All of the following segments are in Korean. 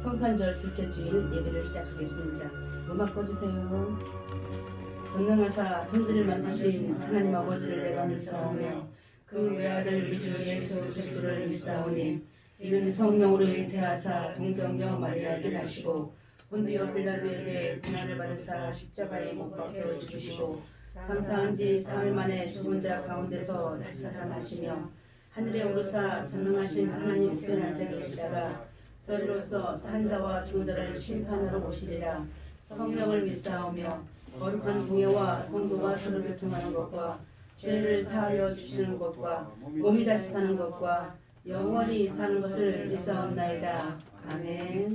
성탄절 둘째 주일 예배를 시작하겠습니다. 음악 꺼주세요. 전능하사 천지를 만드신 하나님 아버지를 내가 믿사오며 그 외아들 우리 주 예수 그리스도를 믿사오니 이는 성령으로 잉태하사 동정녀 마리아에게 나시고 본디오 빌라도에게 고난을 받으사 십자가에 못 박혀 죽으시고 장사한 지 사흘 만에 죽은 자 가운데서 다시 살아나시며 하늘에 오르사 전능하신 하나님 우편에 앉아 계시다가 저리로서 산자와 죽은 자를 심판하러 오시리라. 성령을 믿사오며 거룩한 공예와 성도가 서로 교통하는 것과 죄를 사하여 주시는 것과 몸이 다시 사는 것과 영원히 사는 것을 믿사옵나이다. 아멘.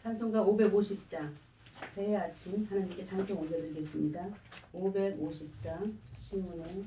찬송가 550장 새해 아침 하나님께 찬송 올려드리겠습니다. 550장 시문의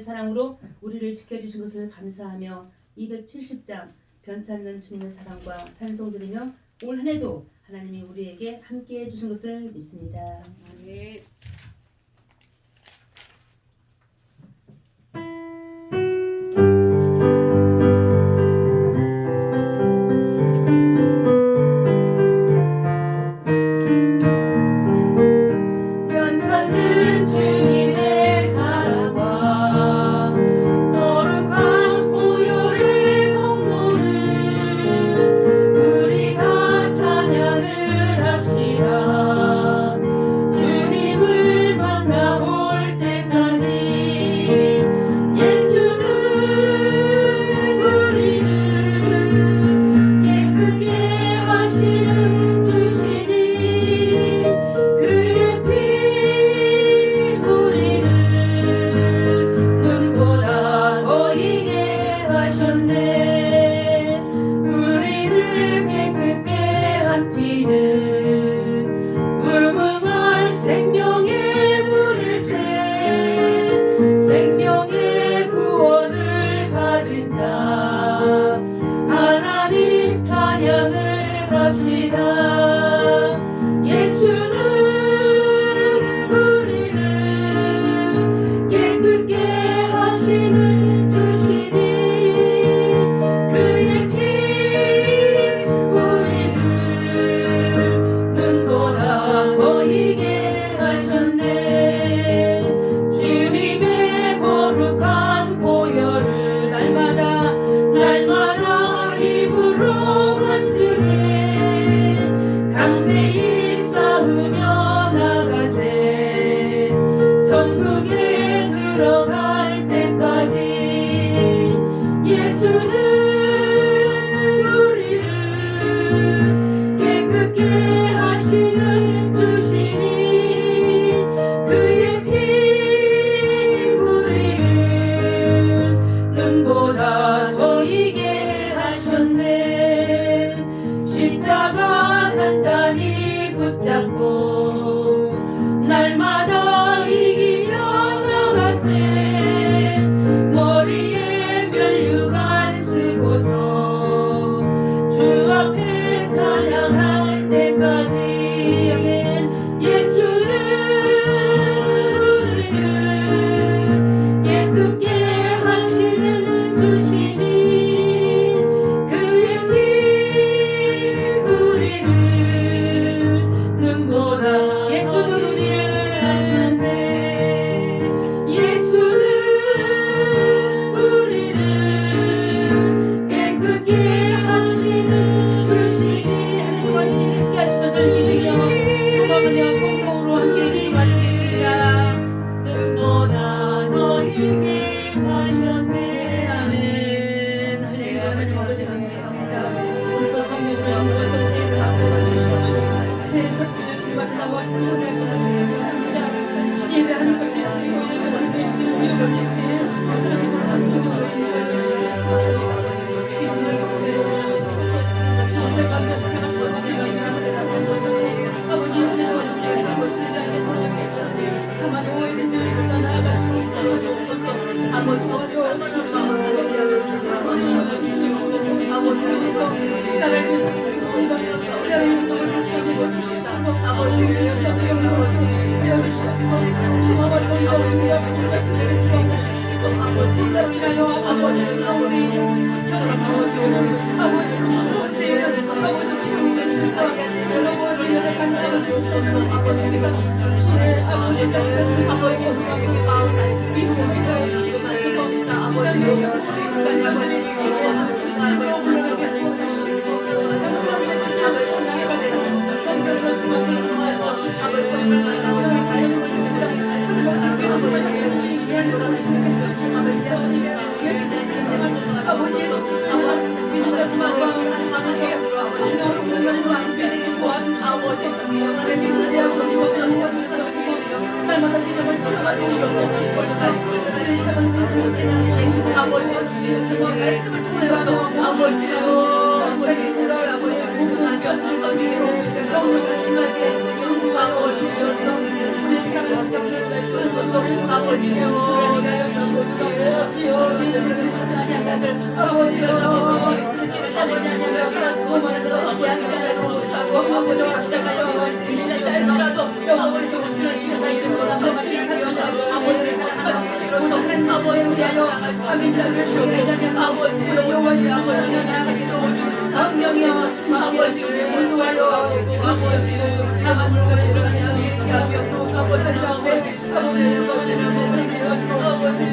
사랑으로 우리를 지켜주신 것을 감사하며 270장 변치 않는 주님의 사랑과 찬송드리며 올 한 해도 하나님이 우리에게 함께해 주신 것을 믿습니다. 아멘. 주님을 들어갈 때까지 예수는 우리를 깨끗게 하시는 주시니 그의 피 우리를 눈보다 더 이게 하셨네. 십자가 단단히 붙잡고 날마다 이기며 나가세. 머리에 면류관 쓰고서 주 앞에 찬양할 때까지. 아멘. 예수는 우리를 깨끗게 하시는 주시니 그의 피 우리를 눈보다 예수는 우리를 하셨네. 예수는 우리를 깨끗게 하시는 주시니 하나님과 주님 함께 하시면서 믿으며 소망하며 공성으로 함께 기도하시겠습니다. 눈보다 더 이게 하셨네. 아멘. 할렐루야. 하나님 아버지 감사합니다. 오늘도 성령으로 함께해서 새해를 앞에가 주시옵시고 새해 첫 주를 주님 앞에 나와 찬양할 수 있는 감사합니다. 예배하는 것이 주님의 하나님의 신을 올리때 하나님의 가슴을 올리며 주시옵시고 기도를 내려주시옵소서. 주님의 감사를 주어드리며 아버지 하나님과 함께 아버지 장에 살아계시옵소서. 가만히 오해됐을 때 쫓아나갈 수 있도록 주옵소서. 아버지 어려워 주시옵소서. 아버지 아버지를 위해서 나를 위해서 우리의 인도를 다스리고 주시옵소서. 아버지를 위해서 하여 주시옵소서. 기도와 전도와 우리가 부르가 주님을 기도하시옵소서. 아버지 나를 위하여 아버지를 아버지 여러분 아버지를 아버지 아버지를 아버지 수신이 되시니까 아버지 연락한 나를 주옵소서. 아버지에게서 주의 아버지 아버지 이 부분을 하여 주시옵소서. 아버지 이 시간에 아버지 예수님으로 물러가게 하여 주시옵소서. 하나님의 뜻을 아버지 나아갈 수 있는 성령으로 주님께 기도하여 아버지 이 시간에 다행히 하나님의 뜻대로 아버지 예수 그리스도와 믿음까지 만나서 성령으로 공경으로 함께 되게 도와주시옵소서. 아버지 믿음대하고 믿음대하고 주시옵소서. 날마다 기적을 체험하여 주시옵소서. 그들의 작은 손으로 깨닫는 행사 아버지 주시옵소서. 말씀을 통해서 아버지로 아버지 보고하시옵소서. 성령을 tim하게 영광하여 주시옵소서. 우리의 사랑을 부탁드립니다. 아버지여 하여 주시옵소서. 주여 저희들을 찾지 아니한 자들 아버지여 하지 아니하며 오만에서 양지 안에서 못하고 아버지와 시작하여 주시는 딸들라도 영어버리서 오시는 신사이신으로 아버지 사랑하고 아버지를 사랑하는 이로써 아버지를 위하여 악인들을 주옵소서. 아버지 영원히 아버지를 나아가시도록 성령이여 아버지를 인도하여 주시옵시고 하나님과 일어나는 야병도 아버지를 앞에 아버지를 거스르며 벗어나며 아버지여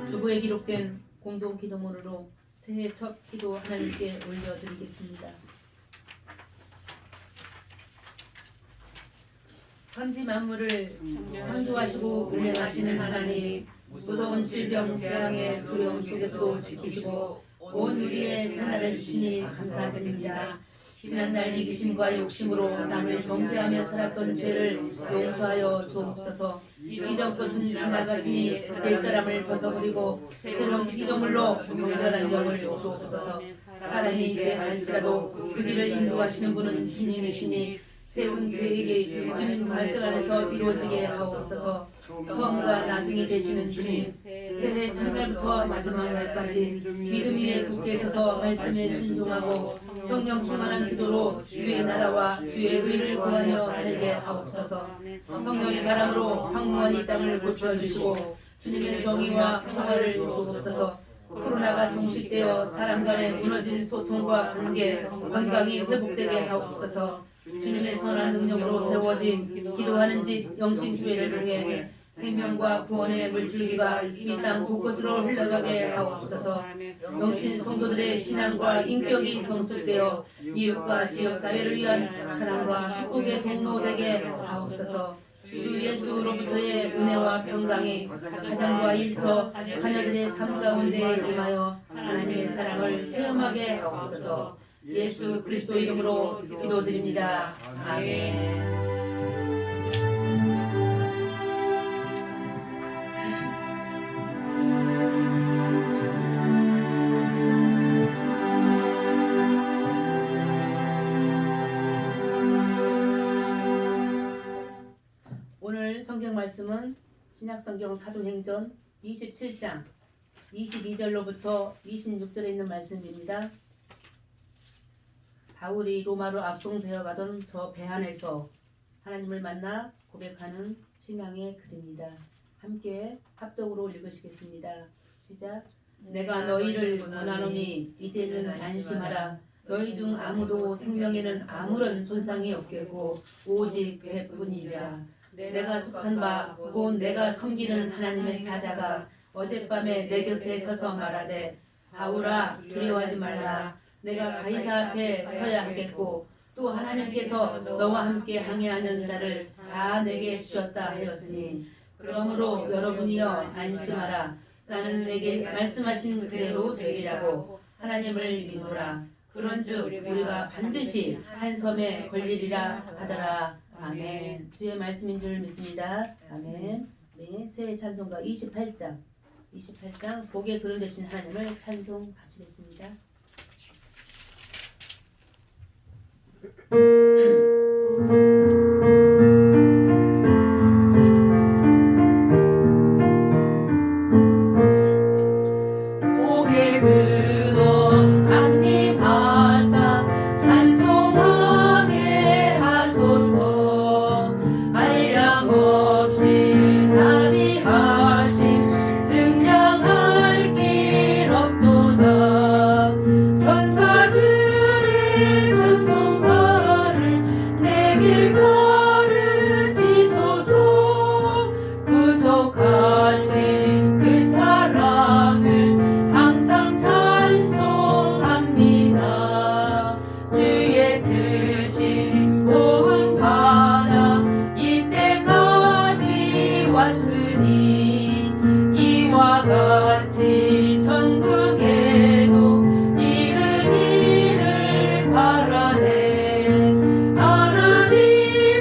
주보에 기록된 공동 기도문으로 새해 첫 기도 하나님께 올려드리겠습니다. 천지 만물을 창조하시고 운행하시는 하나님, 무서운 질병 재앙의 두려움 속에서도 지키시고 온 우리의 생활을 주시니 감사드립니다. 지난날 이기심과 욕심으로 남을 정죄하며 살았던 죄를 용서하여 주옵소서. 이전 것은 지나갔으니 옛사람을 벗어버리고 새로운 피조물로 정결한 영을 주옵소서. 사람이 있게할지라도 그 길을 인도하시는 분은 주님이시니 세운 계획이 주님 말씀 안에서 이루어지게 하옵소서. 처음과 나중이 되시는 주님, 새해 첫날부터 마지막 날까지 믿음 위에 굳게 서서 말씀에 순종하고 성령 충만한 기도로 주의 나라와 주의 의를 구하며 살게 하옵소서. 성령의 바람으로 황무한 이 땅을 고쳐주시고 주님의 정의와 평화를 주옵소서. 코로나가 종식되어 사람 간의 무너진 소통과 관계 건강이 회복되게 하옵소서. 주님의 선한 능력으로 세워진 기도하는 집 영신교회를 통해 생명과 구원의 물줄기가 이 땅 곳곳으로 흘러가게 하옵소서. 영신 성도들의 신앙과 인격이 성숙되어 이웃과 지역사회를 위한 사랑과 축복의 통로 되게 하옵소서. 주 예수로부터의 은혜와 평강이 가정과 일터, 자녀들의 삶 가운데 임하여 하나님의 사랑을 체험하게 하옵소서. 예수 그리스도 이름으로 기도드립니다. 아멘. 오늘 성경 말씀은 신약성경 사도행전 27장 22절로부터 26절에 있는 말씀입니다. 바울이 로마로 압송되어 가던 저 배 안에서 하나님을 만나 고백하는 신앙의 글입니다. 함께 합독으로 읽으시겠습니다. 시작. 내가 너희를 원하노니 이제는 안심하라. 너희 중 아무도 생명에는 아무런 손상이 없겠고 오직 배뿐이라. 내가 속한 바 곧 내가 섬기는 하나님의 사자가 어젯밤에 내 곁에 서서 말하되 바울아 두려워하지 말라. 내가 가이사 앞에 서야 하겠고 또 하나님께서 너와 함께 항해하는 자를 다 내게 주셨다 하였으니 그러므로 여러분이여 안심하라. 나는 내게 말씀하신 그대로 되리라고 하나님을 믿노라. 그런즉 우리가 반드시 한 섬에 걸리리라 하더라. 아멘. 주의 말씀인 줄 믿습니다. 아멘. 네, 새해 찬송가 28장 복의 그릇 되신 하나님을 찬송하시겠습니다. 복의 그릇 강림하사 찬송하게 하소서. 한량 없이 자비하심 증량할 길 없도다. 천사들의 찬송가를 내게 가르치소서. 구속하신 그 사랑을 항상 찬송합니다. 주의 크신 도움 받아 이때까지 왔으니 이와 같이 전국에도 이르기를 바라네. 하나님의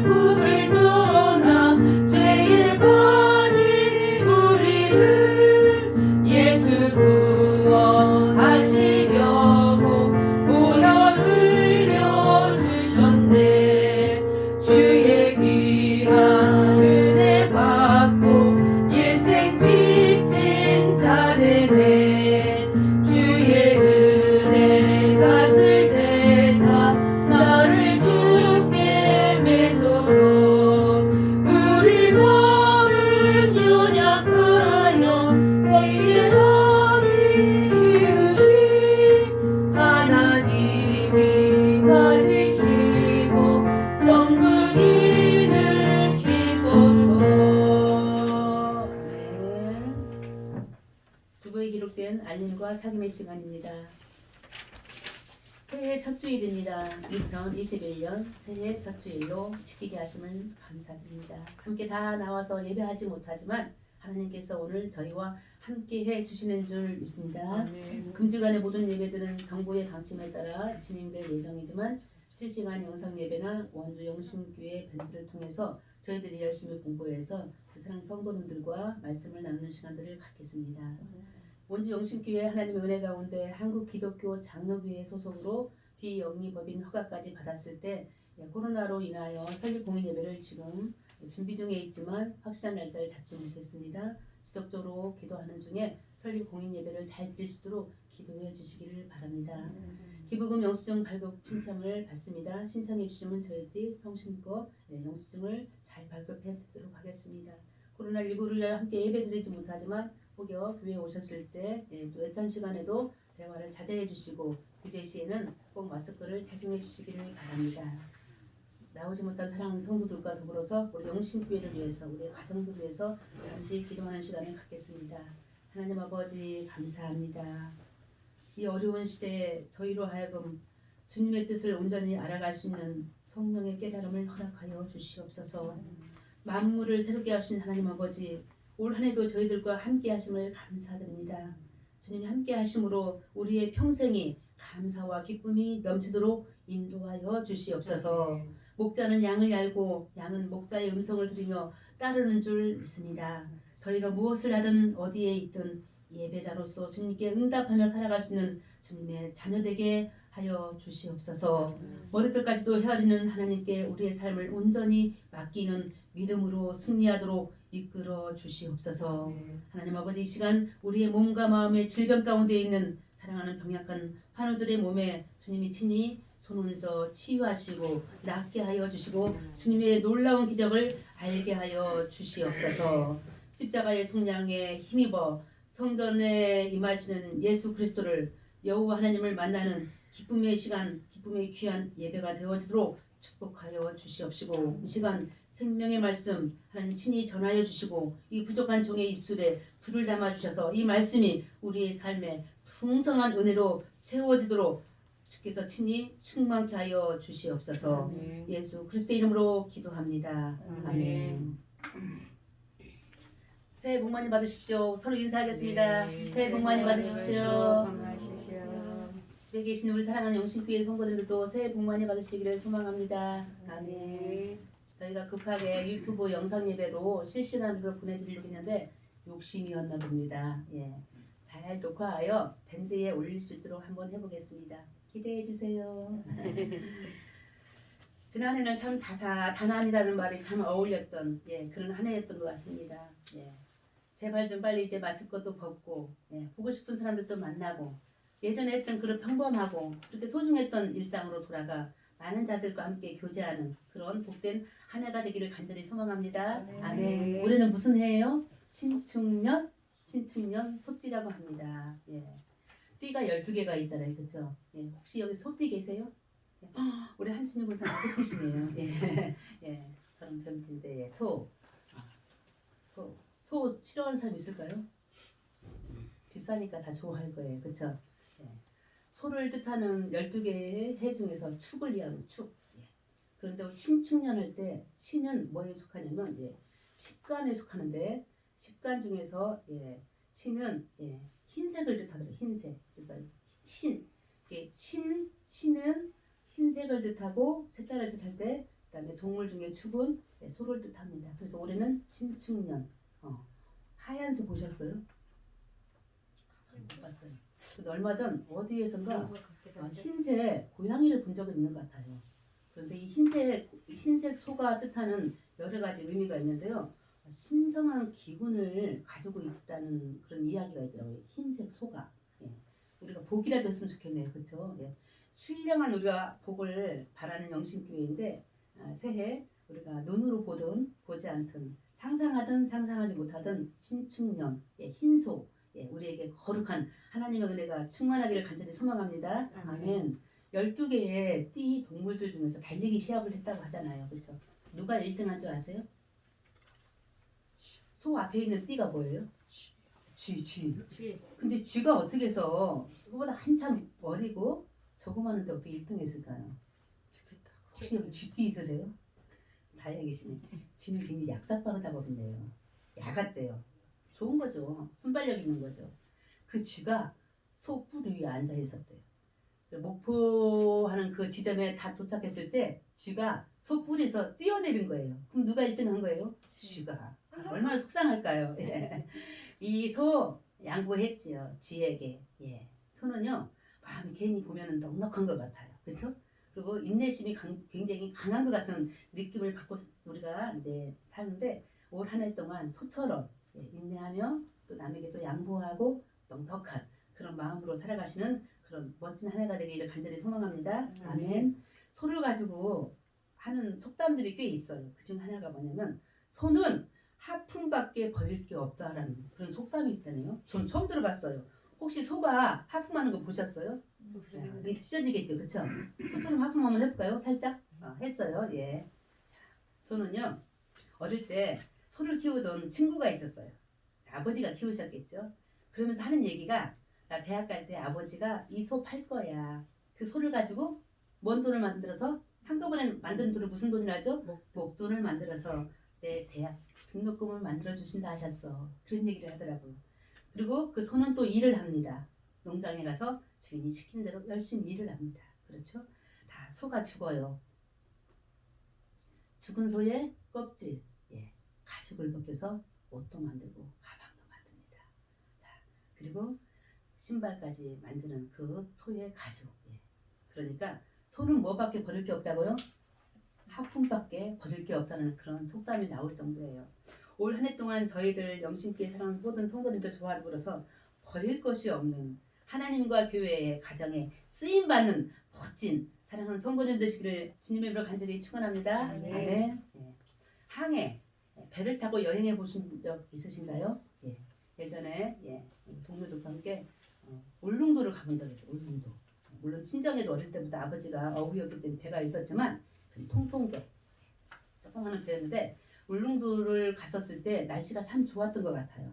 품을 떠나 죄에 빠진 우리를 예수 구원하시려고 보혈 흘려주셨네. 주의 귀한 은혜 받고 일생 빚진 자되네. 주의 은혜 사슬 대사 나를 주께 매소서. 우리 마음은 연약하여 대하기 쉬우니 하나님이 받으시고 정국인을 주소서. 네. 주보에 기록된 알림과 사귐의 시간입니다. 새해 첫 주일입니다. 2021년 새해 첫 주일로 지키게 하심을 감사드립니다. 함께 다 나와서 예배하지 못하지만 하나님께서 오늘 저희와 함께 해 주시는 줄 믿습니다. 금주간의 모든 예배들은 정부의 방침에 따라 진행될 예정이지만 실시간 영상 예배나 원주 영신교회 밴드를 통해서 저희들이 열심히 공부해서 그 사랑 성도님들과 말씀을 나누는 시간들을 갖겠습니다. 원주 영신교회 하나님의 은혜 가운데 한국기독교 장로교회 소속으로 비영리법인 허가까지 받았을 때 코로나로 인하여 설립 공인 예배를 지금 준비 중에 있지만 확실한 날짜를 잡지 못했습니다. 지속적으로 기도하는 중에 설립 공인 예배를 잘 드릴 수 있도록 기도해 주시기를 바랍니다. 기부금 영수증 발급 신청을 받습니다. 신청해 주시면 저희들이 성심껏 영수증을 잘 발급해 드리도록 하겠습니다. 코로나19를 함께 예배 드리지 못하지만 혹여 교회에 오셨을 때 또 예찬 시간에도 대화를 자제해 주시고 구제 시에는 꼭 마스크를 착용해 주시기를 바랍니다. 나오지 못한 사랑하는 성도들과 더불어서 우리 영신교회를 위해서 우리 가정들을 위해서 잠시 기도하는 시간을 갖겠습니다. 하나님 아버지 감사합니다. 이 어려운 시대에 저희로 하여금 주님의 뜻을 온전히 알아갈 수 있는 성령의 깨달음을 허락하여 주시옵소서. 만물을 새롭게 하신 하나님 아버지, 올 한 해도 저희들과 함께 하심을 감사드립니다. 주님이 함께 하심으로 우리의 평생이 감사와 기쁨이 넘치도록 인도하여 주시옵소서. 목자는 양을 알고 양은 목자의 음성을 들으며 따르는 줄 믿습니다. 저희가 무엇을 하든 어디에 있든 예배자로서 주님께 응답하며 살아갈 수 있는 주님의 자녀되게 하여 주시옵소서. 머리털까지도 헤아리는 하나님께 우리의 삶을 온전히 맡기는 믿음으로 승리하도록 이끌어 주시옵소서. 하나님 아버지, 이 시간 우리의 몸과 마음의 질병 가운데 있는 사랑하는 병약한 환우들의 몸에 주님이 친히 손얹어 치유하시고 낫게 하여 주시고 주님의 놀라운 기적을 알게 하여 주시옵소서. 십자가의 속량에 힘입어 성전에 임하시는 예수 그리스도를 여호와 하나님을 만나는 기쁨의 시간, 기쁨의 귀한 예배가 되어지도록 축복하여 주시옵시고, 이 시간 생명의 말씀 하나님 친히 전하여 주시고 이 부족한 종의 입술에 불을 담아 주셔서 이 말씀이 우리의 삶에 풍성한 은혜로 채워지도록 주께서 친히 충만케 하여 주시옵소서. 아멘. 예수 그리스도의 이름으로 기도합니다. 아멘. 새해 복 많이 받으십시오. 서로 인사하겠습니다. 네. 새해 복 많이 받으십시오. 집에 계신 우리 사랑하는 영신교회 성도들도 새해 복 많이 받으시기를 소망합니다. 아멘. 저희가 급하게 유튜브 영상 예배로 실시간으로 보내드리려고 했는데 욕심이었나 봅니다. 예. 잘 녹화하여 밴드에 올릴 수 있도록 한번 해보겠습니다. 기대해 주세요. 지난해는 참 다사다난이라는 말이 참 어울렸던 그런 한 해였던 것 같습니다. 제발 좀 빨리 이제 마칠 것도 벗고 보고 싶은 사람들도 만나고 예전에 했던 그런 평범하고 그렇게 소중했던 일상으로 돌아가 많은 자들과 함께 교제하는 그런 복된 한 해가 되기를 간절히 소망합니다. 아멘. 올해는 무슨 해예요? 신축년 소띠라고 합니다. 띠가 12개가 있잖아요. 그렇죠? 혹시 여기 소띠 계세요? 우리 한춘희 권사님 소띠시네요. 저는 병띠인데 소 싫어하는 사람 있을까요? 비싸니까 다 좋아할 거예요. 그렇죠? 소를 뜻하는 12개의 해 중에서 축을 이하는 축. 그런데 우리 신축년 할 때 신은 뭐에 속하냐면 식간에 속하는데 식간 중에서 신은 흰색을 뜻하더라고요. 흰색. 그래서 신은 흰색을 뜻하고 색깔을 뜻할 때, 그다음에 동물 중에 축은 소를 뜻합니다. 그래서 올해는 신축년. 하얀 소 보셨어요? 못 봤어요. 근데 얼마 전 어디에선가 흰색 고양이를 본 적은 있는 것 같아요. 그런데 이 흰색 소가 뜻하는 여러 가지 의미가 있는데요. 신성한 기분을 가지고 있다는 그런 이야기가 있더라고요. 흰색 소가. 우리가 복이라도 했으면 좋겠네요. 그렇죠? 신령한 우리가 복을 바라는 영신교회인데 새해 우리가 눈으로 보든 보지 않든 상상하든 상상하지 못하든 신축년 흰소 우리에게 거룩한 하나님의 은혜가 충만하기를 간절히 소망합니다. 아멘. 12개의 띠 동물들 중에서 달리기 시합을 했다고 하잖아요. 그렇죠? 누가 1등한 줄 아세요? 소 앞에 있는 띠가 뭐예요? 쥐. 근데 쥐가 어떻게 해서 소보다 한참 어리고 조그마한데 어떻게 1등 했을까요? 혹시 여기 쥐띠 있으세요? 다행이시네. 쥐는 굉장히 약삭빠른 작업인데요. 야같대요. 좋은 거죠. 순발력 있는 거죠. 그 쥐가 소 뿔 위에 앉아 있었대요. 목포하는 그 지점에 다 도착했을 때 쥐가 소 뿔에서 뛰어내린 거예요. 그럼 누가 1등 한 거예요? 쥐가. 얼마나 속상할까요? 이 소 양보했지요. 쥐에게. 소는요 마음이 괜히 보면은 넉넉한 것 같아요. 그렇죠? 그리고 인내심이 굉장히 강한 것 같은 느낌을 받고 우리가 이제 사는데 올 한 해 동안 소처럼 인내하며 또 남에게 또 양보하고 넉넉한 그런 마음으로 살아가시는 그런 멋진 한 해가 되기를 간절히 소망합니다. 아멘. 소를 가지고 하는 속담들이 꽤 있어요. 그 중 하나가 뭐냐면 소는 하품밖에 버릴 게 없다라는 그런 속담이 있다네요. 전 처음 들어봤어요. 혹시 소가 하품하는 거 보셨어요? 이게 찢어지겠죠, 그렇죠? 소처럼 하품 한번 해볼까요? 살짝. 했어요. 예. 소는요 어릴 때 소를 키우던 친구가 있었어요. 아버지가 키우셨겠죠. 그러면서 하는 얘기가 나 대학 갈 때 아버지가 이 소 팔 거야. 그 소를 가지고 뭔 돈을 만들어서 한꺼번에 만드는 돈을 무슨 돈이라죠? 목돈을 만들어서 내 대학 등록금을 만들어 주신다 하셨어. 그런 얘기를 하더라고요. 그리고 그 소는 또 일을 합니다. 농장에 가서 주인이 시킨 대로 열심히 일을 합니다. 그렇죠? 다 소가 죽어요. 죽은 소의 껍질, 가죽을 벗겨서 옷도 만들고 가방도 만듭니다. 자, 그리고 신발까지 만드는 그 소의 가죽. 그러니까 소는 뭐밖에 버릴 게 없다고요? 하품밖에 버릴 게 없다는 그런 속담이 나올 정도예요. 올 한 해 동안 저희들 영신교회 사랑하는 모든 성도님들 조합으로서 버릴 것이 없는 하나님과 교회의 가정에 쓰임받는 멋진 사랑하는 성도님 되시기를 주님의 이름으로 간절히 축원합니다. 아멘. 항해 배를 타고 여행해 보신 적 있으신가요? 예전에 동료들과 함께 울릉도를 가본 적이 있어요. 울릉도. 물론 친정에도 어릴 때부터 아버지가 어부였기 때문에 배가 있었지만 통통배 조그마한 배였는데 울릉도를 갔었을 때 날씨가 참 좋았던 것 같아요.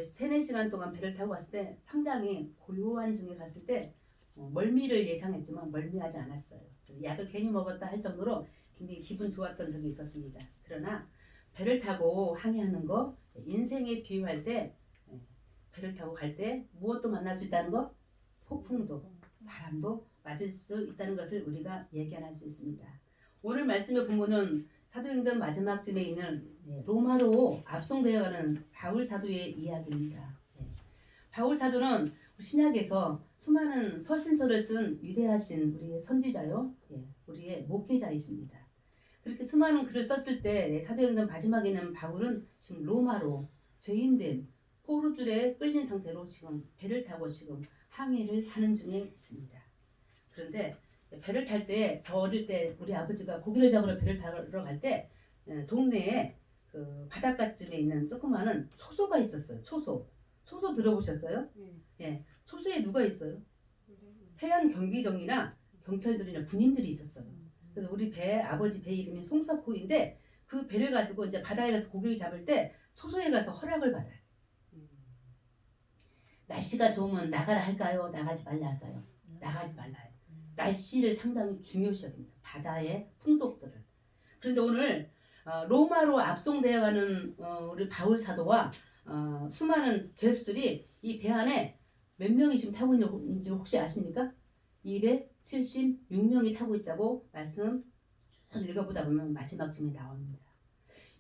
세네 시간 동안 배를 타고 갔을 때 상당히 고요한 중에 갔을 때 멀미를 예상했지만 멀미하지 않았어요. 그래서 약을 괜히 먹었다 할 정도로 굉장히 기분 좋았던 적이 있었습니다. 그러나 배를 타고 항해하는 거 인생에 비유할 때 배를 타고 갈 때 무엇도 만날 수 있다는 거? 폭풍도 바람도 맞을 수 있다는 것을 우리가 예견할 수 있습니다. 오늘 말씀의 본문은 사도행전 마지막쯤에 있는 로마로 압송되어가는 바울 사도의 이야기입니다. 바울 사도는 신약에서 수많은 서신서를 쓴 위대하신 우리의 선지자요, 우리의 목회자이십니다. 그렇게 수많은 글을 썼을 때 사도행전 마지막에는 바울은 지금 로마로 죄인된 포로줄에 끌린 상태로 지금 배를 타고 지금 항해를 하는 중에 있습니다. 그런데 배를 탈 때 저 어릴 때 우리 아버지가 고기를 잡으러 배를 타러 갈 때 동네에 그 바닷가쯤에 있는 조그마한 초소가 있었어요. 초소 들어보셨어요? 초소에 누가 있어요? 해안 경비정이나 경찰들이나 군인들이 있었어요. 그래서 우리 아버지 배 이름이 송석호인데 그 배를 가지고 이제 바다에 가서 고기를 잡을 때 초소에 가서 허락을 받아요. 날씨가 좋으면 나가라 할까요? 나가지 말라 할까요? 나가지 말라요. 날씨를 상당히 중요시 여깁니다. 바다의 풍속들을. 그런데 오늘 로마로 압송되어가는 우리 바울 사도와 수많은 죄수들이 이 배 안에 몇 명이 지금 타고 있는지 혹시 아십니까? 276명이 타고 있다고 말씀 쭉 읽어보다 보면 마지막쯤에 나옵니다.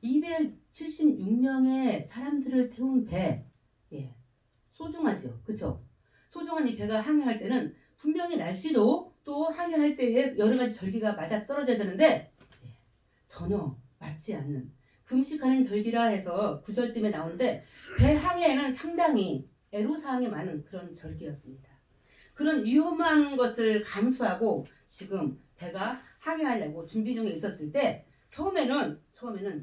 276명의 사람들을 태운 배, 소중하죠, 그렇죠? 소중한 이 배가 항해할 때는 분명히 날씨도 또 항해할 때에 여러 가지 절기가 맞아 떨어져야 되는데 전혀 맞지 않는 금식하는 절기라 해서 9절쯤에 나오는데 배 항해에는 상당히 애로사항이 많은 그런 절기였습니다. 그런 위험한 것을 감수하고 지금 배가 항해하려고 준비 중에 있었을 때 처음에는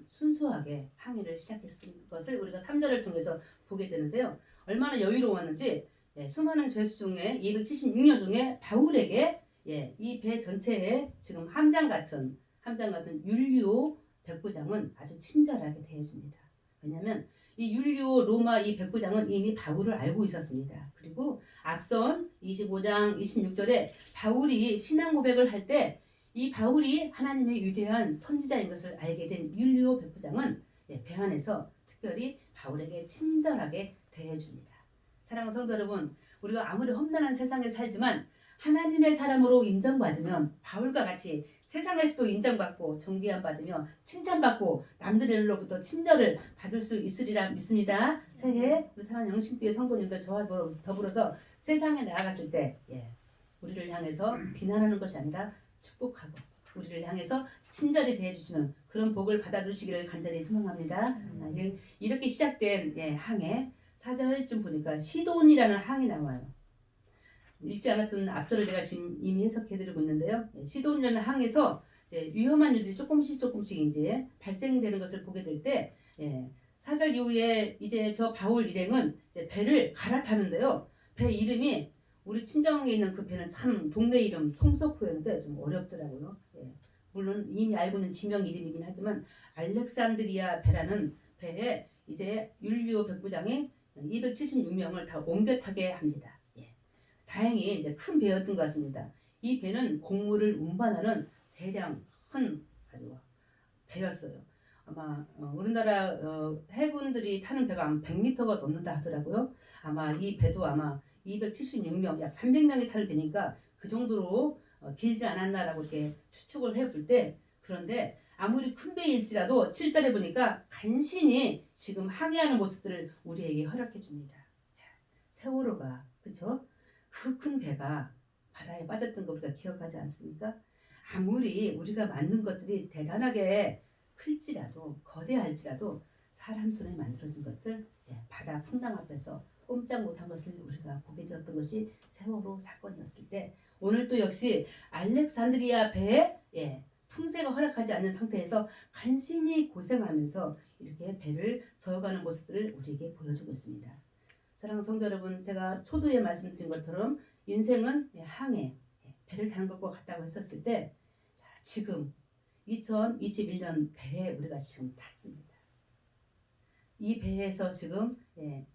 순수하게 항해를 시작했을 것을 우리가 3절을 통해서 보게 되는데요. 얼마나 여유로웠는지 수많은 죄수 중에 276명 중에 바울에게 이 배 전체에 지금 함장 같은 율리오 백부장은 아주 친절하게 대해줍니다. 왜냐하면 이 율리오 로마 이 백부장은 이미 바울을 알고 있었습니다. 그리고 앞선 25장 26절에 바울이 신앙 고백을 할 때 이 바울이 하나님의 위대한 선지자인 것을 알게 된 율리오 백부장은 배 안에서 특별히 바울에게 친절하게 대해줍니다. 사랑하는 성도 여러분, 우리가 아무리 험난한 세상에 살지만 하나님의 사람으로 인정받으면 바울과 같이 세상에서도 인정받고 존귀함 받으며 칭찬받고 남들로부터 친절을 받을 수 있으리라 믿습니다. 새해 우리 사랑하는 영신교회 성도님들 저와 더불어서 세상에 나아갔을 때 우리를 향해서 비난하는 것이 아니라 축복하고 우리를 향해서 친절히 대해주시는 그런 복을 받아주시기를 간절히 소망합니다. 이렇게 시작된 항해 4절쯤 보니까 시돈이라는 항이 나와요. 읽지 않았던 앞절을 내가 지금 이미 해석해드리고 있는데요. 시돈이라는 항에서 이제 위험한 일들이 조금씩 이제 발생되는 것을 보게 될 때 4절 이후에 이제 저 바울 일행은 이제 배를 갈아타는데요. 배 이름이 우리 친정에 있는 그 배는 참 동네 이름 송석호였는데 좀 어렵더라고요. 물론 이미 알고 있는 지명 이름이긴 하지만 알렉산드리아 배라는 배에 이제 율리오 백부장이 276명을 다 옮겨 타게 합니다. 예. 다행히 이제 큰 배였던 것 같습니다. 이 배는 곡물을 운반하는 대량 큰 아주 배였어요. 아마 우리나라 해군들이 타는 배가 100m가 넘는다 하더라고요. 아마 이 배도 아마 276명, 약 300명이 타는 배니까 그 정도로 길지 않았나라고 이렇게 추측을 해볼 때, 그런데 아무리 큰 배일지라도 7절에 보니까 간신히 지금 항해하는 모습들을 우리에게 허락해 줍니다. 세월호가, 그쵸? 그 큰 배가 바다에 빠졌던 거 우리가 기억하지 않습니까? 아무리 우리가 만든 것들이 대단하게 클지라도, 거대할지라도 사람 손에 만들어진 것들, 바다 풍랑 앞에서 꼼짝 못한 것을 우리가 보게 되었던 것이 세월호 사건이었을 때, 오늘 또 역시 알렉산드리아 배에 풍세가 허락하지 않는 상태에서 간신히 고생하면서 이렇게 배를 저어가는 모습들을 우리에게 보여주고 있습니다. 사랑하는 성도 여러분, 제가 초두에 말씀드린 것처럼 인생은 항해, 배를 타는 것과 같다고 했었을 때, 자, 지금 2021년 배에 우리가 지금 탔습니다. 이 배에서 지금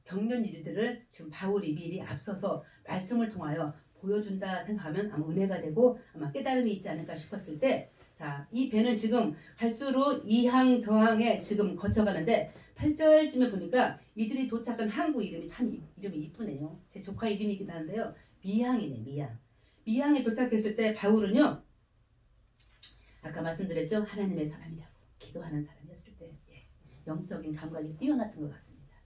겪는 일들을 지금 바울이 미리 앞서서 말씀을 통하여 보여준다 생각하면 아마 은혜가 되고 아마 깨달음이 있지 않을까 싶었을 때, 자, 이 배는 지금 갈수록 이항 저항에 지금 거쳐가는데 8절쯤에 보니까 이들이 도착한 항구 이름이 참 이름이 이쁘네요. 제 조카 이름이기도 한데요. 미항이네, 미항. 미항에 도착했을 때 바울은요, 아까 말씀드렸죠, 하나님의 사람이라고 기도하는 사람이었을 때 영적인 감각이 뛰어났던 것 같습니다.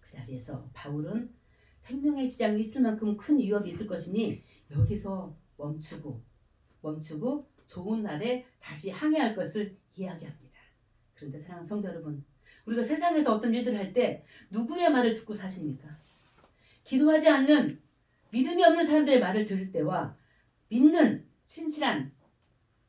그 자리에서 바울은 생명의 지장이 있을 만큼 큰 위협이 있을 것이니 여기서 멈추고 좋은 날에 다시 항해할 것을 이야기합니다. 그런데 사랑하는 성도 여러분, 우리가 세상에서 어떤 일들을 할 때 누구의 말을 듣고 사십니까? 기도하지 않는, 믿음이 없는 사람들의 말을 들을 때와 믿는 신실한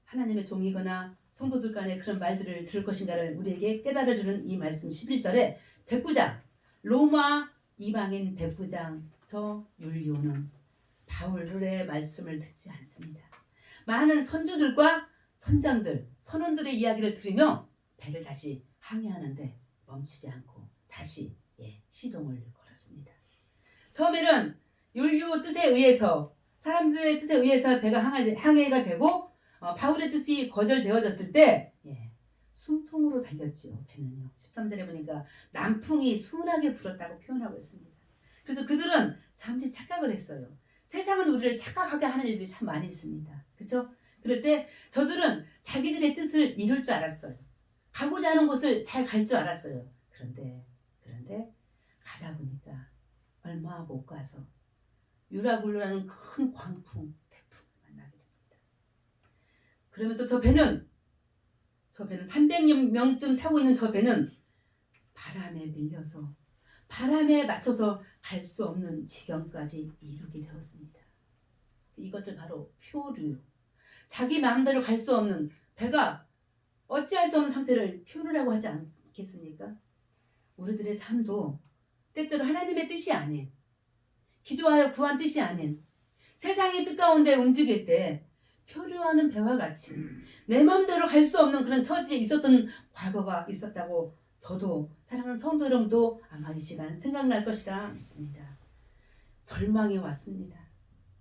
하나님의 종이거나 성도들 간의 그런 말들을 들을 것인가를 우리에게 깨달아주는 이 말씀 11절에 백부장, 로마 이방인 백부장 저 율리오는 바울의 말씀을 듣지 않습니다. 많은 선주들과 선장들, 선원들의 이야기를 들으며 배를 다시 항해하는데 멈추지 않고 다시 시동을 걸었습니다. 처음에는 율리오 뜻에 의해서, 사람들의 뜻에 의해서 배가 항해가 되고 바울의 뜻이 거절되어졌을 때 순풍으로 달렸지요. 배는요. 13절에 보니까 남풍이 순하게 불었다고 표현하고 있습니다. 그래서 그들은 잠시 착각을 했어요. 세상은 우리를 착각하게 하는 일들이 참 많이 있습니다. 그렇죠? 그럴 때 저들은 자기들의 뜻을 이룰 줄 알았어요. 가고자 하는 곳을 잘 갈 줄 알았어요. 그런데 가다 보니까 얼마 못 가서 유라굴로라는 큰 광풍, 태풍을 만나게 됩니다. 그러면서 저 배는 300명쯤 타고 있는 저 배는 바람에 밀려서 바람에 맞춰서 갈 수 없는 지경까지 이르게 되었습니다. 이것을 바로 표류, 자기 마음대로 갈 수 없는, 배가 어찌할 수 없는 상태를 표류라고 하지 않겠습니까? 우리들의 삶도 때때로 하나님의 뜻이 아닌, 기도하여 구한 뜻이 아닌 세상의 뜻 가운데 움직일 때 표류하는 배와 같이 내 마음대로 갈 수 없는 그런 처지에 있었던 과거가 있었다고 저도, 사랑하는 성도 여러분도 아마 이 시간 생각날 것이라 믿습니다. 절망이 왔습니다.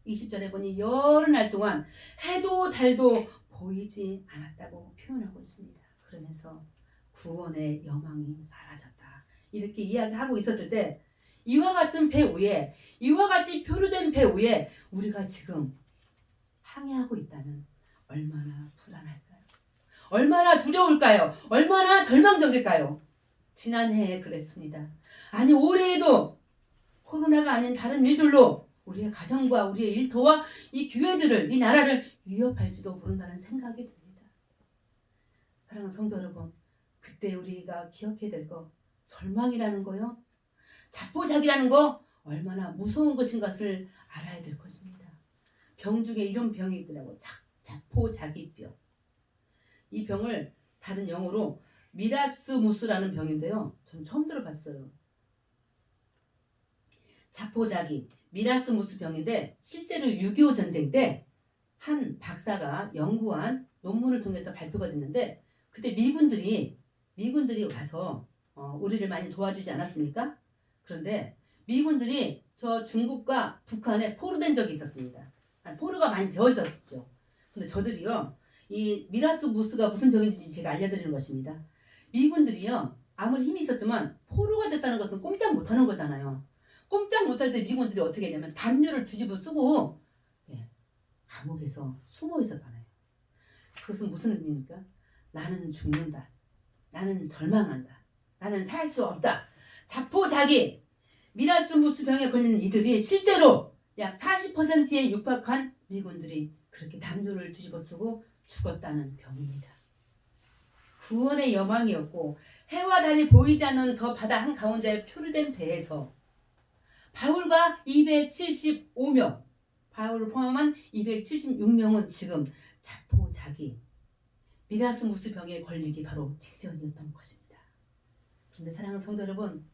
20절에 보니 여러 날 동안 해도 달도 보이지 않았다고 표현하고 있습니다. 그러면서 구원의 여망이 사라졌다, 이렇게 이야기하고 있었을 때, 이와 같은 배 위에, 이와 같이 표류된 배 위에 우리가 지금 항해하고 있다면 얼마나 불안할까요? 얼마나 두려울까요? 얼마나 절망적일까요? 지난해에 그랬습니다. 아니 올해에도 코로나가 아닌 다른 일들로 우리의 가정과 우리의 일터와 이 교회들을, 이 나라를 위협할지도 모른다는 생각이 듭니다. 사랑하는 성도 여러분, 그때 우리가 기억해야 될 거, 절망이라는 거요, 자포자기라는 거 얼마나 무서운 것인 것을 알아야 될 것입니다. 병 중에 이런 병이 있더라고요. 자포자기병. 이 병을 다른 영어로 미라스무스라는 병인데요, 전 처음 들어봤어요. 자포자기, 미라스무스 병인데 실제로 6.25 전쟁 때 한 박사가 연구한 논문을 통해서 발표가 됐는데 그때 미군들이 와서 우리를 많이 도와주지 않았습니까? 그런데 미군들이 저 중국과 북한에 포로된 적이 있었습니다. 포로가 많이 되어 있었죠. 근데 저들이요, 이 미라스 무스가 무슨 병인지 제가 알려드리는 것입니다. 미군들이요, 아무리 힘이 있었지만 포로가 됐다는 것은 꼼짝 못하는 거잖아요. 꼼짝 못할 때 미군들이 어떻게 했냐면 담요를 뒤집어 쓰고 감옥에서 숨어 있었잖아요. 그것은 무슨 의미입니까? 나는 죽는다. 나는 절망한다. 나는 살 수 없다. 자포자기. 미라스 무스 병에 걸린 이들이 실제로 약 40%에 육박한 미군들이 그렇게 담요를 뒤집어 쓰고 죽었다는 병입니다. 구원의 여망이었고 해와 달이 보이지 않는 저 바다 한가운데 표류된 배에서 바울과 275명, 바울을 포함한 276명은 지금 자포자기 미라스 무스 병에 걸리기 바로 직전이었던 것입니다. 그런데 사랑하는 성도 여러분,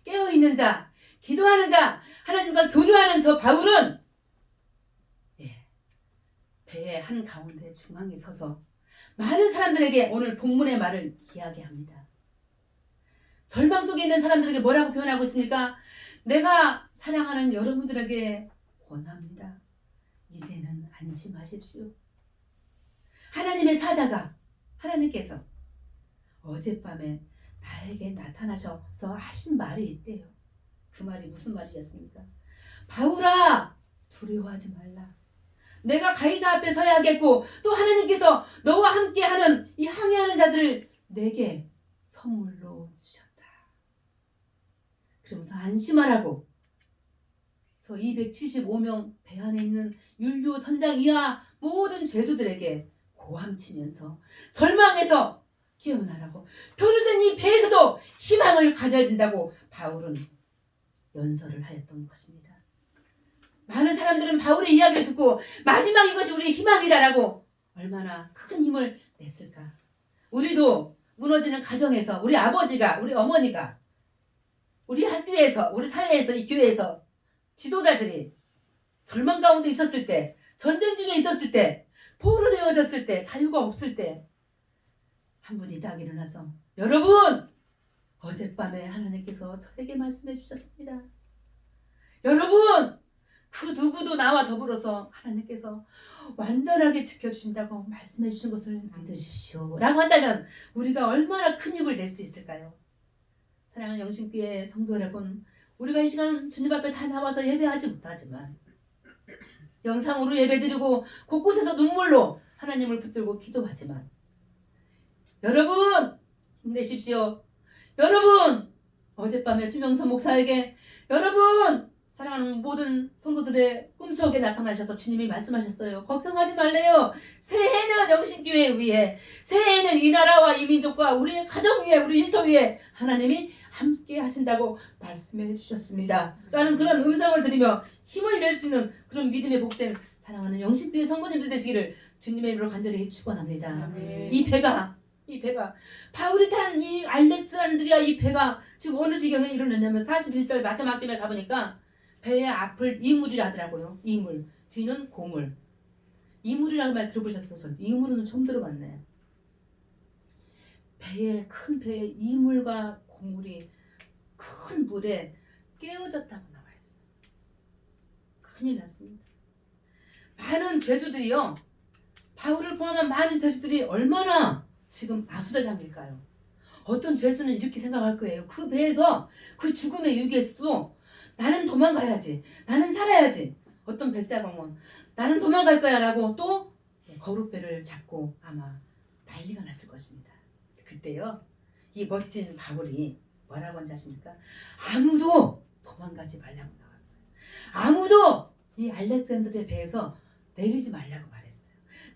깨어있는 자, 기도하는 자, 하나님과 교류하는 저 바울은 배의 한가운데 중앙에 서서 많은 사람들에게 오늘 본문의 말을 이야기합니다. 절망 속에 있는 사람들에게 뭐라고 표현하고 있습니까? 내가 사랑하는 여러분들에게 권합니다. 이제는 안심하십시오. 하나님의 사자가, 하나님께서 어젯밤에 나에게 나타나셔서 하신 말이 있대요. 그 말이 무슨 말이었습니까? 바울아, 두려워하지 말라. 내가 가이사 앞에 서야 하겠고 또 하나님께서 너와 함께하는 이 항해하는 자들을 내게 선물로 주셨다. 그러면서 안심하라고 저 275명 배 안에 있는 율료 선장 이하 모든 죄수들에게 고함치면서 절망해서 깨어나라고, 표류된 이 배에서도 희망을 가져야 된다고 바울은 연설을 하였던 것입니다. 많은 사람들은 바울의 이야기를 듣고 마지막 이것이 우리의 희망이다라고 얼마나 큰 힘을 냈을까. 우리도 무너지는 가정에서 우리 아버지가, 우리 어머니가, 우리 학교에서, 우리 사회에서, 이 교회에서 지도자들이 절망 가운데 있었을 때, 전쟁 중에 있었을 때, 포로되어졌을 때, 자유가 없을 때 한 분이 딱 일어나서 여러분, 어젯밤에 하나님께서 저에게 말씀해 주셨습니다. 여러분, 그 누구도 나와 더불어서 하나님께서 완전하게 지켜주신다고 말씀해 주신 것을 믿으십시오 라고 한다면 우리가 얼마나 큰 힘을 낼 수 있을까요? 사랑하는 영신교회 성도 여러분, 우리가 이 시간 주님 앞에 다 나와서 예배하지 못하지만 영상으로 예배드리고 곳곳에서 눈물로 하나님을 붙들고 기도하지만 여러분 힘내십시오. 여러분, 어젯밤에 주명선 목사에게 여러분, 사랑하는 모든 성도들의 꿈속에 나타나셔서 주님이 말씀하셨어요. 걱정하지 말래요. 새해는 영신교회 위에, 새해는 이 나라와 이 민족과 우리의 가정 위에, 우리 일터 위에 하나님이 함께 하신다고 말씀해 주셨습니다 라는 그런 음성을 들으며 힘을 낼 수 있는 그런 믿음의 복된 사랑하는 영신교회 성도님들 되시기를 주님의 이름으로 간절히 축원합니다. 이 배가 바울이 탄 이 알렉산드리아 이 배가 지금 어느 지경에 이르렀냐면 41절 마지막쯤에 가보니까 배의 앞을 이물이라 하더라고요. 이물, 뒤는 고물. 이물이라는 말 들어보셨어요? 전 이물은 처음 들어봤네요. 큰 배의 이물과 고물이 큰 물에 깨어졌다고 나와 있어요. 큰일 났습니다. 많은 죄수들이요, 바울을 포함한 많은 죄수들이 얼마나 지금 아수라장일까요? 어떤 죄수는 이렇게 생각할 거예요. 그 배에서 그 죽음의 위기에서도 나는 도망가야지, 나는 살아야지. 어떤 뱃사공은 나는 도망갈 거야 라고 또 거룩배를 잡고 아마 난리가 났을 것입니다. 그때요, 이 멋진 바울이 뭐라고 한지 아십니까? 아무도 도망가지 말라고 나왔어요. 아무도 이 알렉산드리아 배에서 내리지 말라고 말했어요.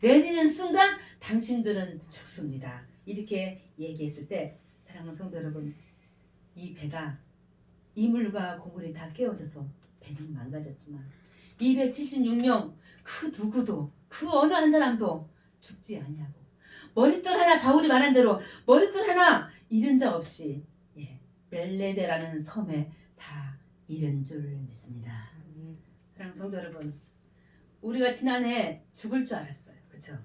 내리는 순간 당신들은 죽습니다. 이렇게 얘기했을 때 사랑하는 성도 여러분, 이 배가 이물과 고물이 다 깨어져서 배는 망가졌지만 276명 그 누구도, 그 어느 한 사람도 죽지 아니하고 머릿돌 하나, 바울이 말한 대로 머릿돌 하나 잃은 자 없이 멜레데라는 섬에 다 잃은 줄 믿습니다. 사랑하는 성도 여러분, 우리가 지난해 죽을 줄 알았어요. 그렇죠?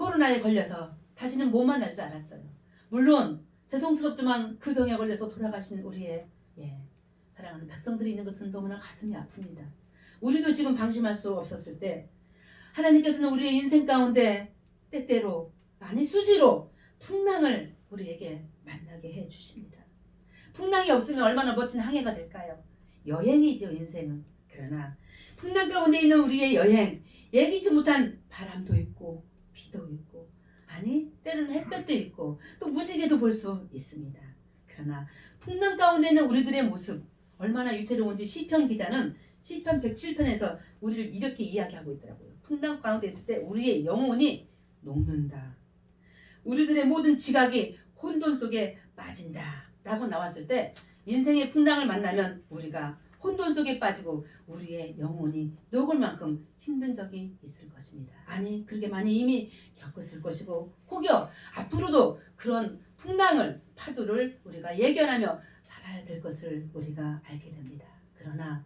코로나에 걸려서 다시는 못 만날 줄 알았어요. 물론 죄송스럽지만 그 병에 걸려서 돌아가신 우리의 사랑하는 백성들이 있는 것은 너무나 가슴이 아픕니다. 우리도 지금 방심할 수 없었을 때 하나님께서는 우리의 인생 가운데 때때로 아니 수시로 풍랑을 우리에게 만나게 해주십니다. 풍랑이 없으면 얼마나 멋진 항해가 될까요? 여행이죠, 인생은. 그러나 풍랑 가운데 있는 우리의 여행, 예기치 못한 바람도 있고 비도 있고 아니 때로는 햇볕도 있고 또 무지개도 볼 수 있습니다. 그러나 풍랑 가운데 있는 우리들의 모습 얼마나 위태로운지 시편 기자는 시편 107편에서 우리를 이렇게 이야기하고 있더라고요. 풍랑 가운데 있을 때 우리의 영혼이 녹는다. 우리들의 모든 지각이 혼돈 속에 빠진다 라고 나왔을 때 인생의 풍랑을 만나면 우리가 혼돈 속에 빠지고 우리의 영혼이 녹을 만큼 힘든 적이 있을 것입니다. 아니 그렇게 많이 이미 겪었을 것이고 혹여 앞으로도 그런 풍랑을 파도를 우리가 예견하며 살아야 될 것을 우리가 알게 됩니다. 그러나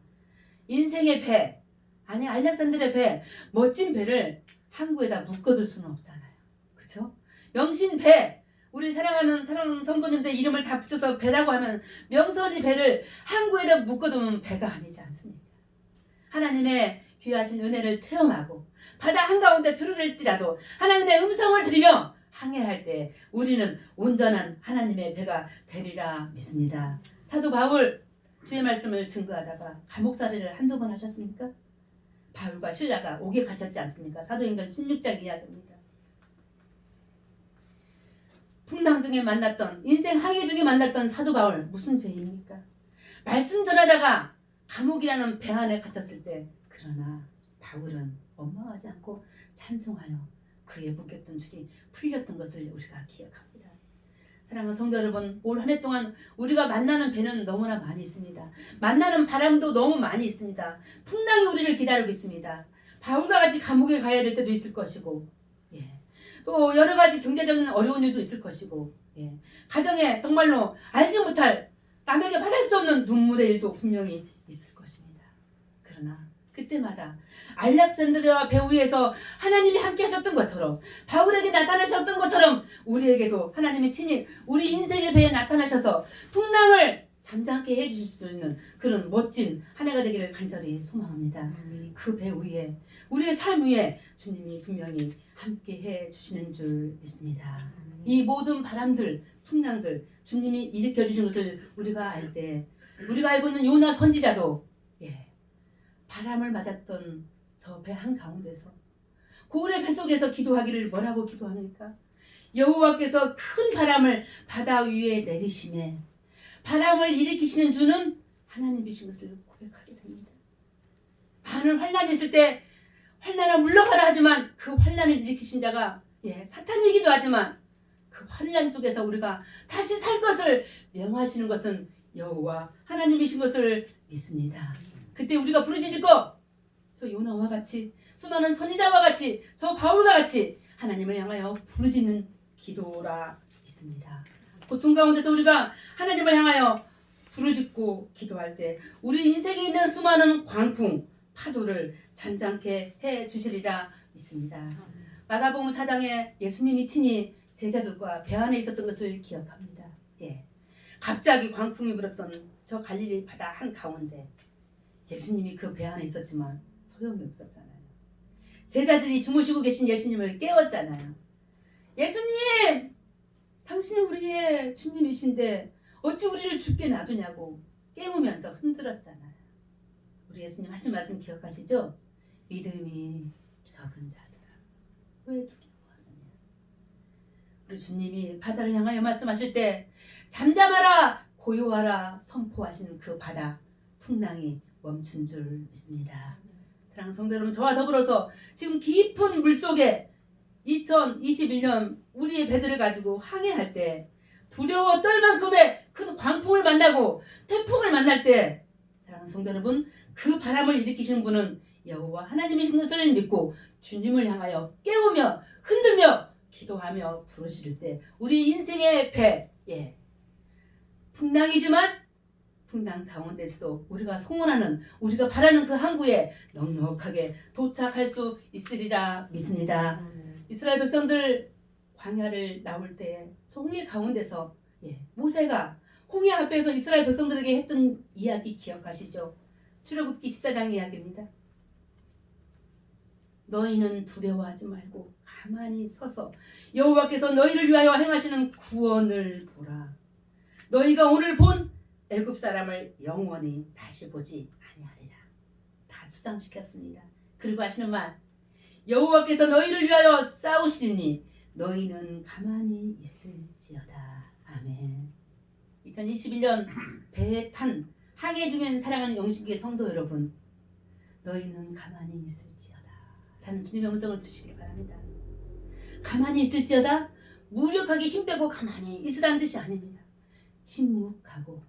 인생의 배 아니 알렉산드의 배 멋진 배를 항구에다 묶어둘 수는 없잖아요. 그렇죠? 영신 배 우리 사랑하는 성도님들 이름을 다 붙여서 배라고 하면 명선이 배를 항구에다 묶어두면 배가 아니지 않습니까? 하나님의 귀하신 은혜를 체험하고 바다 한가운데 표류될지라도 하나님의 음성을 들으며 항해할 때 우리는 온전한 하나님의 배가 되리라 믿습니다. 사도 바울 주의 말씀을 증거하다가 감옥살이를 한두 번 하셨습니까? 바울과 실라가 옥에 갇혔지 않습니까? 사도행전 16장 이야기입니다. 풍랑 중에 만났던 인생 항해 중에 만났던 사도 바울 무슨 죄입니까? 말씀 전하다가 감옥이라는 배 안에 갇혔을 때 그러나 바울은 원망하지 않고 찬송하여 그에 묶였던 줄이 풀렸던 것을 우리가 기억합니다. 사랑하는 성도 여러분, 올 한 해 동안 우리가 만나는 배는 너무나 많이 있습니다. 만나는 바람도 너무 많이 있습니다. 풍랑이 우리를 기다리고 있습니다. 바울과 같이 감옥에 가야 될 때도 있을 것이고 또 여러 가지 경제적인 어려운 일도 있을 것이고 가정에 정말로 알지 못할 남에게 말할 수 없는 눈물의 일도 분명히 있을 것입니다. 그러나 그때마다 알렉산드리아 배 위에서 하나님이 함께 하셨던 것처럼 바울에게 나타나셨던 것처럼 우리에게도 하나님이 친히 우리 인생의 배에 나타나셔서 풍랑을 잠잠케 해주실 수 있는 그런 멋진 한 해가 되기를 간절히 소망합니다. 그 배 위에 우리의 삶 위에 주님이 분명히 함께 해주시는 줄 믿습니다. 이 모든 바람들 풍랑들 주님이 일으켜 주신 것을 우리가 알 때 우리가 알고 있는 요나 선지자도 바람을 맞았던 저 배 한가운데서 고울의 뱃속에서 기도하기를 뭐라고 기도합니까? 여호와께서 큰 바람을 바다 위에 내리시매 바람을 일으키시는 주는 하나님이신 것을 고백하게 됩니다. 많은 환난이 있을 때 환난아 물러가라 하지만 그 환난을 일으키신 자가 사탄이기도 하지만 그 환난 속에서 우리가 다시 살 것을 명하시는 것은 여호와 하나님이신 것을 믿습니다. 그때 우리가 부르짖을 거 저 요나와 같이 수많은 선지자와 같이 저 바울과 같이 하나님을 향하여 부르짖는 기도라 믿습니다. 고통 가운데서 우리가 하나님을 향하여 부르짖고 기도할 때 우리 인생에 있는 수많은 광풍 파도를 잔잔케 해 주시리라 믿습니다. 마가복음 4장에 예수님이 친히 제자들과 배 안에 있었던 것을 기억합니다. 갑자기 광풍이 불었던 저 갈릴리 바다 한가운데 예수님이 그 배 안에 있었지만 소용이 없었잖아요. 제자들이 주무시고 계신 예수님을 깨웠잖아요. 예수님! 당신은 우리의 주님이신데 어찌 우리를 죽게 놔두냐고 깨우면서 흔들었잖아요. 우리 예수님 하신 말씀 기억하시죠? 믿음이 적은 자들아 왜 두려워하느냐. 우리 주님이 바다를 향하여 말씀하실 때 잠잠하라 고요하라 선포하시는 그 바다 풍랑이 멈춘 줄 믿습니다. 사랑하는 성도 여러분, 저와 더불어서 지금 깊은 물속에 2021년 우리의 배들을 가지고 항해할 때 두려워 떨 만큼의 큰 광풍을 만나고 태풍을 만날 때 사랑하는 성도 여러분, 그 바람을 일으키시는 분은 여호와 하나님이신 것을 믿고 주님을 향하여 깨우며 흔들며 기도하며 부르실 때 우리 인생의 배 풍랑이지만 풍랑 가운데서도 우리가 소원하는 우리가 바라는 그 항구에 넉넉하게 도착할 수 있으리라 믿습니다. 이스라엘 백성들 광야를 나올 때 저 홍해 가운데서 모세가 홍해 앞에서 이스라엘 백성들에게 했던 이야기 기억하시죠? 출애굽기 14장 이야기입니다. 너희는 두려워하지 말고 가만히 서서 여호와께서 너희를 위하여 행하시는 구원을 보라. 너희가 오늘 본 애굽 사람을 영원히 다시 보지 아니하리라. 다 수상시켰습니다. 그리고 하시는 말, 여호와께서 너희를 위하여 싸우시니 너희는 가만히 있을지어다. 아멘. 2021년 배에 탄 항해 중인 사랑하는 영신교회 성도 여러분, 너희는 가만히 있을지어다 라는 주님의 음성을 들으시길 바랍니다. 가만히 있을지어다, 무력하게 힘 빼고 가만히 있으라는 뜻이 아닙니다. 침묵하고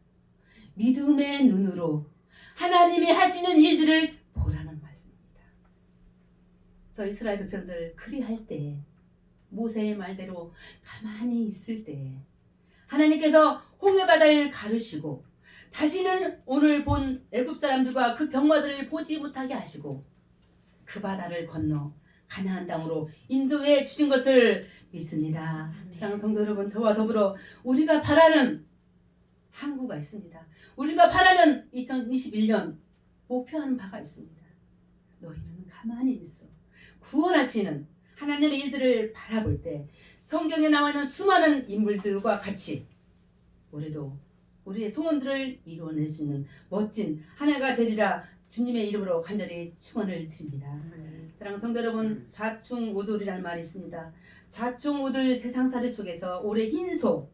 믿음의 눈으로 하나님이 하시는 일들을 보라는 말씀입니다. 저 이스라엘 백성들 그리할 때, 모세의 말대로 가만히 있을 때 하나님께서 홍해바다를 가르시고 다시는 오늘 본 애굽 사람들과 그 병마들을 보지 못하게 하시고 그 바다를 건너 가나안 땅으로 인도해 주신 것을 믿습니다. 사랑하는 성도 여러분, 저와 더불어 우리가 바라는 항구가 있습니다. 우리가 바라는 2021년 목표하는 바가 있습니다. 너희는 가만히 있어. 구원하시는 하나님의 일들을 바라볼 때 성경에 나와 있는 수많은 인물들과 같이 우리도 우리의 소원들을 이루어낼 수 있는 멋진 한 해가 되리라 주님의 이름으로 간절히 축원을 드립니다. 사랑하는 성도 여러분, 좌충우돌이라는 말이 있습니다. 좌충우돌 세상살이 속에서 올해 흰소,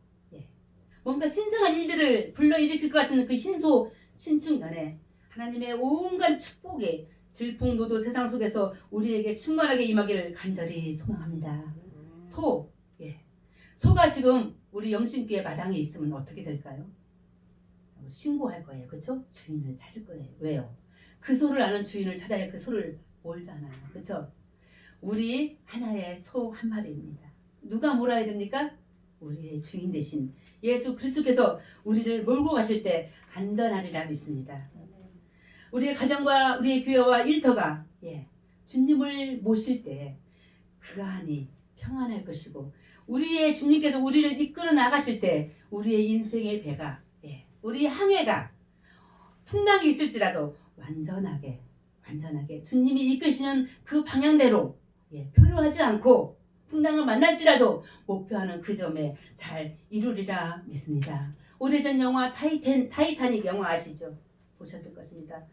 뭔가 신성한 일들을 불러일으킬 것 같은 그 흰소 신축년에 하나님의 온갖 축복의 질풍노도 세상 속에서 우리에게 충만하게 임하기를 간절히 소망합니다. 소가 지금 우리 영신교회 마당에 있으면 어떻게 될까요? 신고할 거예요. 그렇죠? 주인을 찾을 거예요. 왜요? 그 소를 아는 주인을 찾아야 그 소를 몰잖아요. 그렇죠? 우리 하나의 소 한 마리입니다. 누가 몰아야 됩니까? 우리의 주인 대신 예수 그리스도께서 우리를 몰고 가실 때 안전하리라 믿습니다. 우리의 가정과 우리의 교회와 일터가 주님을 모실 때 그 안이 평안할 것이고, 우리의 주님께서 우리를 이끌어 나가실 때 우리의 인생의 배가, 우리의 항해가 풍랑이 있을지라도 완전하게 주님이 이끄시는 그 방향대로 표류하지 않고 풍랑을 만날지라도 목표하는 그 점에 잘 이루리라 믿습니다. 오래전 영화 타이타닉 영화 아시죠? 보셨을 것입니다.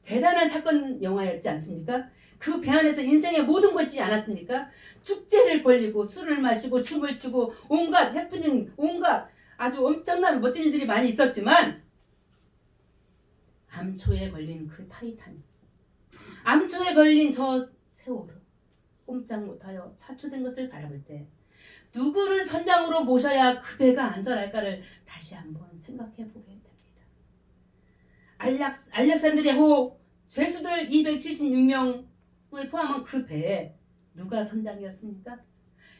대단한 사건 영화였지 않습니까? 그 배 안에서 인생의 모든 걸 있지 않았습니까? 축제를 벌리고 술을 마시고 춤을 추고 온갖 해프닝, 온갖 아주 엄청난 멋진 일들이 많이 있었지만 암초에 걸린 그 타이타닉, 암초에 걸린 저 세월호 꼼짝 못하여 차초된 것을 바라볼 때 누구를 선장으로 모셔야 그 배가 안전할까를 다시 한번 생각해 보게 됩니다. 알렉산드리아 호 죄수들 276명을 포함한 그 배에 누가 선장이었습니까?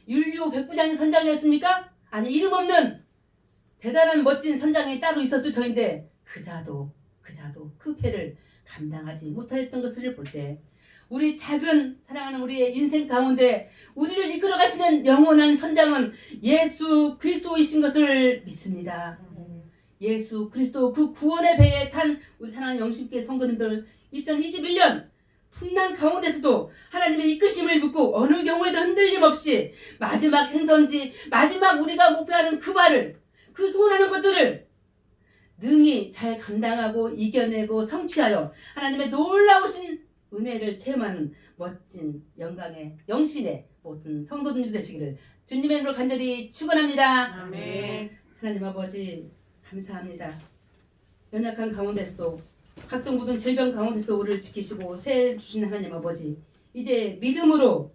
율리오 백부장이 선장이었습니까? 아니, 이름 없는 대단한 멋진 선장이 따로 있었을 터인데 그자도 그 배를 감당하지 못하였던 것을 볼 때 우리 작은 사랑하는 우리의 인생 가운데 우리를 이끌어 가시는 영원한 선장은 예수 그리스도이신 것을 믿습니다. 예수 그리스도 그 구원의 배에 탄 우리 사랑하는 영신교회 성도님들, 2021년 풍랑 가운데서도 하나님의 이끄심을 믿고 어느 경우에도 흔들림 없이 마지막 행선지, 마지막 우리가 목표하는 그 발을, 그 소원하는 것들을 능히 잘 감당하고 이겨내고 성취하여 하나님의 놀라우신 은혜를 체험하는 멋진 영광의 영신의 모든 성도들이 되시기를 주님의 이름으로 간절히 축원합니다. 아멘. 하나님 아버지 감사합니다. 연약한 가운데서도 각종 모든 질병 가운데서도 우리를 지키시고 새 주신 하나님 아버지, 이제 믿음으로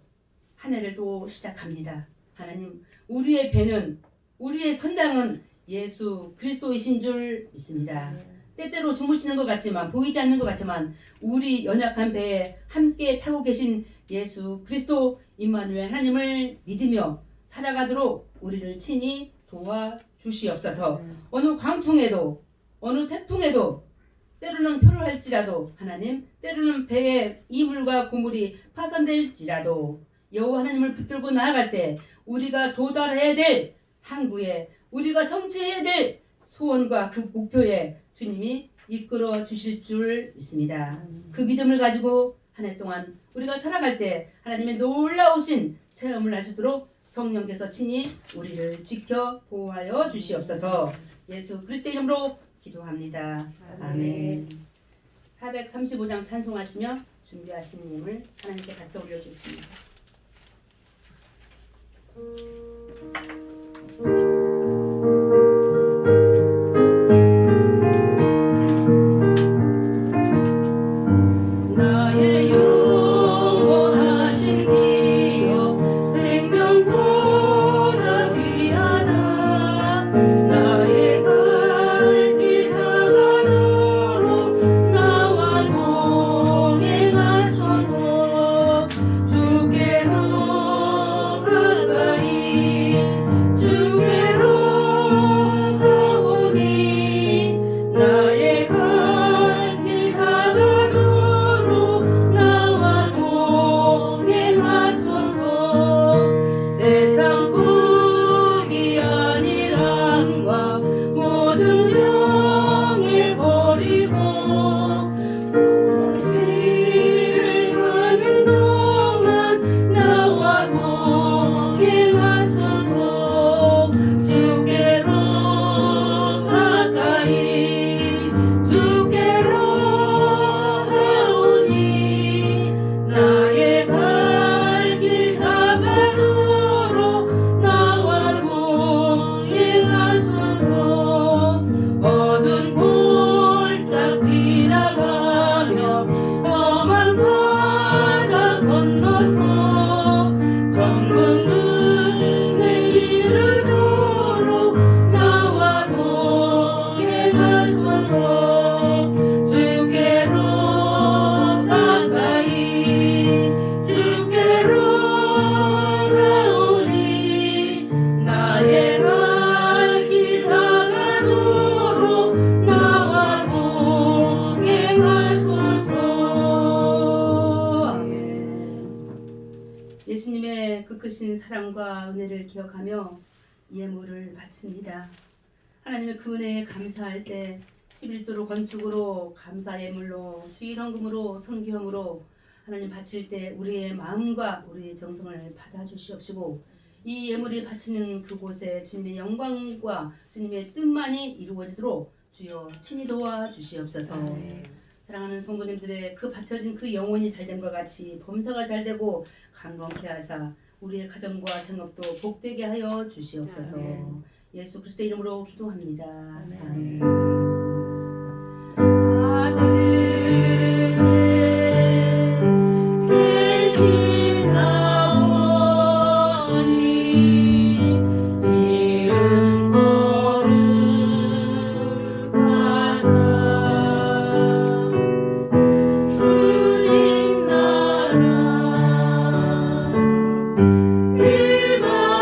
한 해를 또 시작합니다. 하나님, 우리의 배는, 우리의 선장은 예수 그리스도이신 줄 믿습니다. 때때로 주무시는 것 같지만, 보이지 않는 것 같지만 우리 연약한 배에 함께 타고 계신 예수 그리스도 임마누엘 하나님을 믿으며 살아가도록 우리를 친히 도와주시옵소서. 어느 광풍에도 어느 태풍에도 때로는 표류할지라도 하나님, 때로는 배에 이물과 고물이 파손될지라도 여호와 하나님을 붙들고 나아갈 때 우리가 도달해야 될 항구에, 우리가 성취해야 될 소원과 그 목표에 주님이 이끌어 주실 줄 믿습니다. 그 믿음을 가지고 한 해 동안 우리가 살아갈 때 하나님의 놀라우신 체험을 할 수 있도록 성령께서 친히 우리를 지켜 보호하여 주시옵소서. 예수 그리스도의 이름으로 기도합니다. 아멘. 435장 찬송하시며 준비하신 님을 하나님께 같이 올려주겠습니다. 나의 영원하신 기업 생명보다 귀하다. 나의 갈 길 다가노로 나와 동행하소서. 주께로 가까이 주께로 가오니 나의 갈 길 다가노로 나와 동행하소서. 세상 부귀 아니란과 모든 명예 버리고 길을 가는 동안 나와 동행하소서. 주께로 가까이 주께로 가오니 나의 갈 길 다가노로 나와 동행하소서. 어두운 골짝 지나가며 험한 바다 건너서 정금문에 이르도록 나와 동행하소서. 주께로 가까이 주께로 가오니 나의 갈 길 다가노로 나와 동행하소서. 아멘. 예수님의 그 크신 사랑과 은혜를 기억하며 예물을 바칩니다. 하나님의 그 은혜에 감사할 때 11조로 건축으로 감사 예물로 주일 헌금으로 선교함으로 하나님 바칠 때 우리의 마음과 우리의 정성을 받아 주시옵시고 이 예물이 바치는 그곳에 주님의 영광과 주님의 뜻만이 이루어지도록 주여 친히 도와 주시옵소서. 사랑하는 성도님들의 그 바쳐진 그 영혼이 잘된 것 같이 범사가 잘되고 강건케 하사 우리의 가정과 생업도 복되게 하여 주시옵소서. 아멘. 예수 그리스도의 이름으로 기도합니다. 아멘. 아멘. 계신 아버지 이름 거룩하사 주님 나라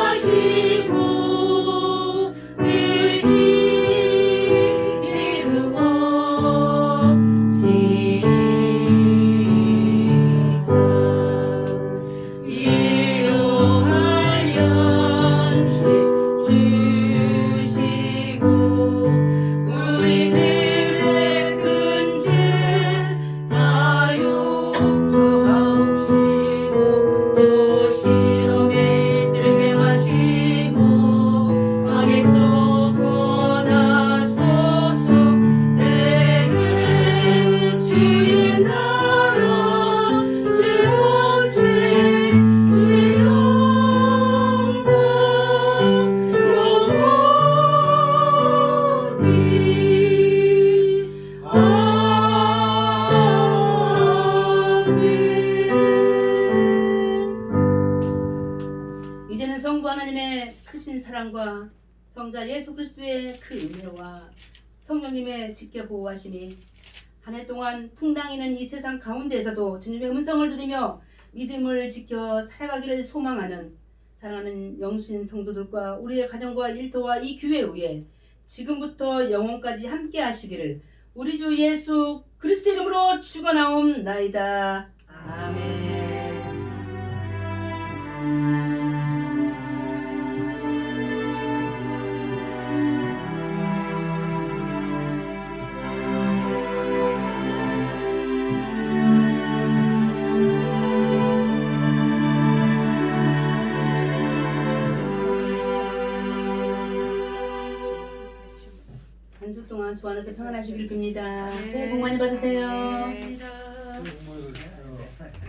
임하시고 뜻이 이루어지리라. 일용할 연식 주시고 우리들의 큰 죄 다 용서하옵시고 또 시험에 들게 마시고 악에서 구원하소서. 내게 주의 나라 주 영생 주의 영광 영원히 아멘. 이제는 성부 하나님의 크신 사랑과 성자 예수 그리스도의 그 은혜와 성령님의 지켜 보호하심이 한 해 동안 풍랑이는 이 세상 가운데에서도 주님의 음성을 들으며 믿음을 지켜 살아가기를 소망하는 사랑하는 영신 성도들과 우리의 가정과 일터와 이 교회 위에 지금부터 영원까지 함께 하시기를 우리 주 예수 그리스도 이름으로 축원하옵나이다. 아멘. 주 안에서 평안하시길 빕니다. 네. 새해 복 많이 받으세요. 감사합니다. 정말